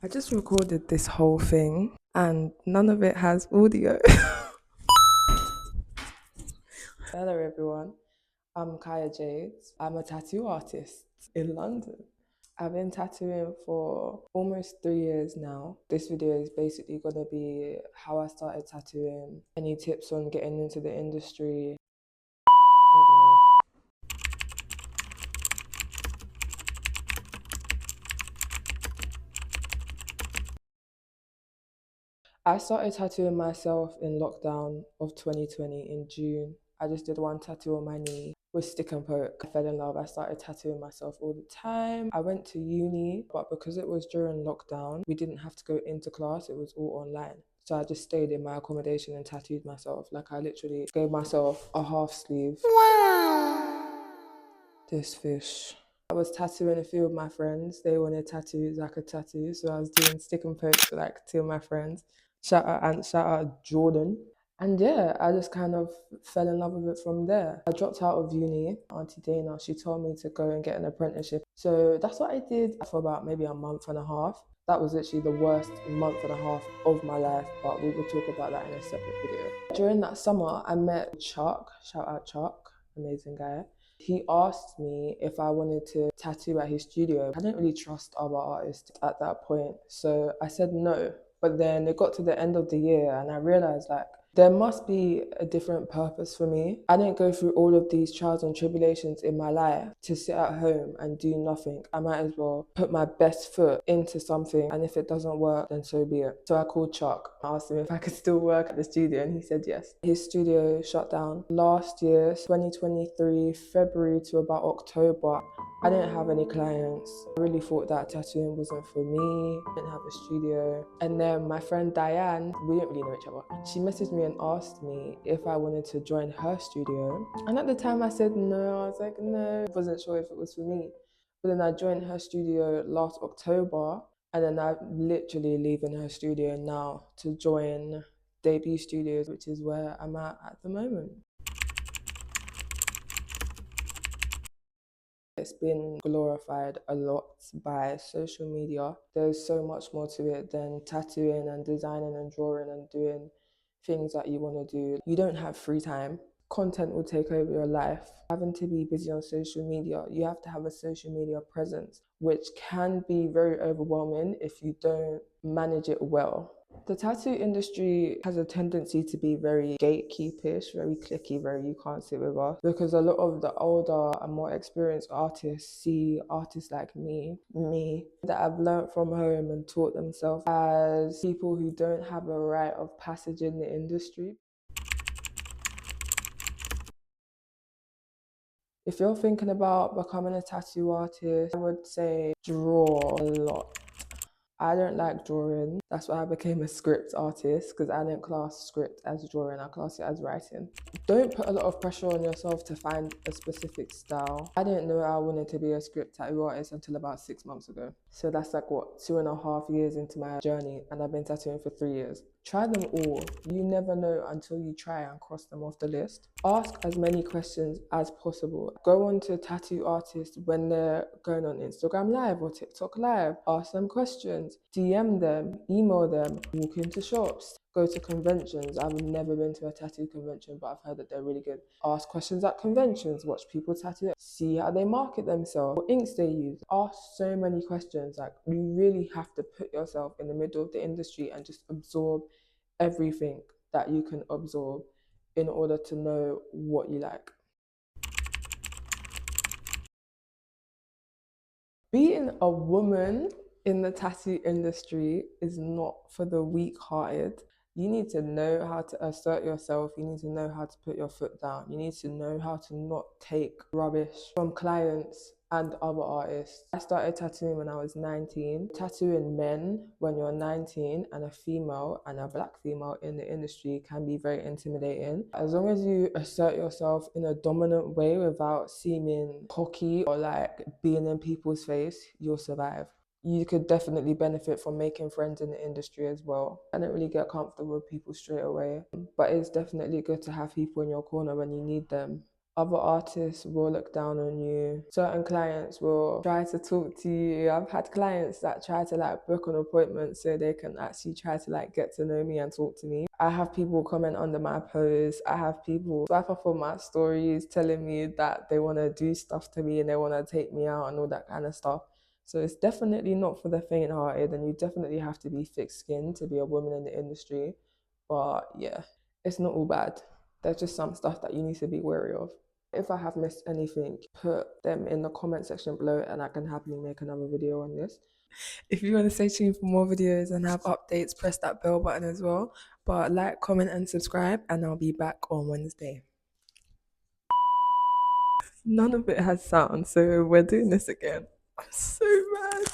I just recorded this whole thing and none of it has audio. Hello everyone, I'm Kaya Jades. I'm a tattoo artist in London. I've been tattooing for almost 3 years now. This video is basically going to be how I started tattooing, any tips on getting into the industry. I started tattooing myself in lockdown of 2020 in June. I just did one tattoo on my knee with stick and poke. I fell in love. I started tattooing myself all the time. I went to uni, but because it was during lockdown, we didn't have to go into class. It was all online. So I just stayed in my accommodation and tattooed myself. Like I literally gave myself a half sleeve. Wow. This fish. I was tattooing a few of my friends. They wanted tattoos, I could tattoo. So I was doing stick and pokes for like two of my friends. Shout out Ant, shout out Jordan. And yeah, I just kind of fell in love with it from there. I dropped out of uni. Auntie Dana, she told me to go and get an apprenticeship. So that's what I did for about maybe a month and a half. That was literally the worst month and a half of my life, but we will talk about that in a separate video. During that summer, I met Chuck. Shout out Chuck, amazing guy. He asked me if I wanted to tattoo at his studio. I didn't really trust other artists at that point, so I said no. But then it got to the end of the year and I realized like there must be a different purpose for me. I didn't go through all of these trials and tribulations in my life to sit at home and do nothing. I might as well put my best foot into something, and if it doesn't work, then so be it. So I called Chuck. I asked him if I could still work at the studio and he said yes. His studio shut down last year, 2023, February to about October. I didn't have any clients. I really thought that tattooing wasn't for me. I didn't have a studio. And then my friend Diane, we didn't really know each other. She messaged me and asked me if I wanted to join her studio. And at the time I said no. I was like, no, I wasn't sure if it was for me. But then I joined her studio last October. And then I'm literally leaving her studio now to join Debut Studios, which is where I'm at the moment. It's been glorified a lot by social media. There's so much more to it than tattooing and designing and drawing and doing things that you want to do. You don't have free time. Content will take over your life. Having to be busy on social media, you have to have a social media presence, which can be very overwhelming if you don't manage it well. The tattoo industry has a tendency to be very gatekeepish, very cliquey, very you can't sit with us, because a lot of the older and more experienced artists see artists like me, that have learnt from home and taught themselves as people who don't have a rite of passage in the industry. If you're thinking about becoming a tattoo artist, I would say draw a lot. I don't like drawing. That's why I became a script artist, because I didn't class script as drawing, I class it as writing. Don't put a lot of pressure on yourself to find a specific style. I didn't know I wanted to be a script tattoo artist until about 6 months ago. So that's like what, 2.5 years into my journey, and I've been tattooing for 3 years. Try them all. You never know until you try and cross them off the list. Ask as many questions as possible. Go on to tattoo artists when they're going on Instagram Live or TikTok Live. Ask them questions. DM them, email them, walk into shops, go to conventions. I've never been to a tattoo convention, but I've heard that they're really good. Ask questions at conventions, watch people tattoo, see how they market themselves, what inks they use. Ask so many questions. Like, you really have to put yourself in the middle of the industry and just absorb everything that you can absorb in order to know what you like. Being a woman in the tattoo industry is not for the weak-hearted. You need to know how to assert yourself. You need to know how to put your foot down. You need to know how to not take rubbish from clients and other artists. I started tattooing when I was 19. Tattooing men when you're 19 and a female and a black female in the industry can be very intimidating. As long as you assert yourself in a dominant way without seeming cocky or like being in people's face, you'll survive. You could definitely benefit from making friends in the industry as well. I don't really get comfortable with people straight away, but it's definitely good to have people in your corner when you need them. Other artists will look down on you. Certain clients will try to talk to you. I've had clients that try to like book an appointment so they can actually try to like get to know me and talk to me. I have people comment under my posts. I have people swipe up on my stories telling me that they want to do stuff to me and they want to take me out and all that kind of stuff. So it's definitely not for the faint-hearted, and you definitely have to be thick-skinned to be a woman in the industry. But yeah, it's not all bad. There's just some stuff that you need to be wary of. If I have missed anything, put them in the comment section below and I can happily make another video on this. If you want to stay tuned for more videos and have updates, press that bell button as well. But like, comment, and subscribe, and I'll be back on Wednesday. None of it has sound, so we're doing this again. I'm so mad.